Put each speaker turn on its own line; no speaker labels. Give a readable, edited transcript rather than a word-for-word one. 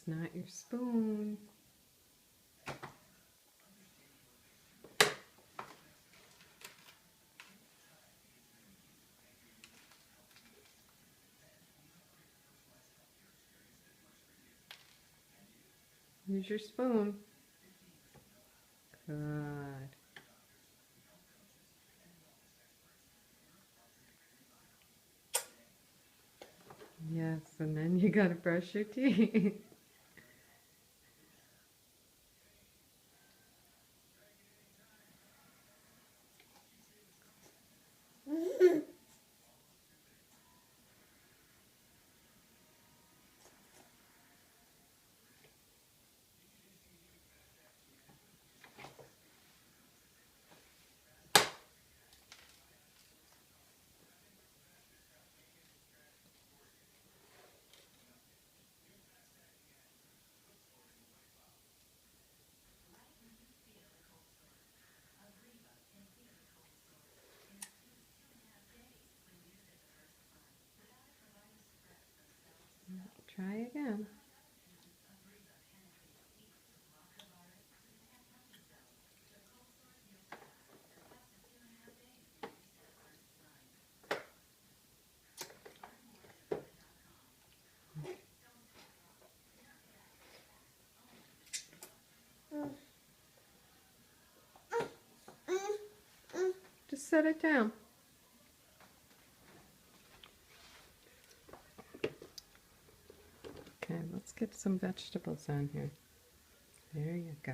That's not your spoon. Use your spoon. Good. Yes, and then you gotta brush your teeth. Try again. Just set it down. Okay, let's get some vegetables on here. There you go.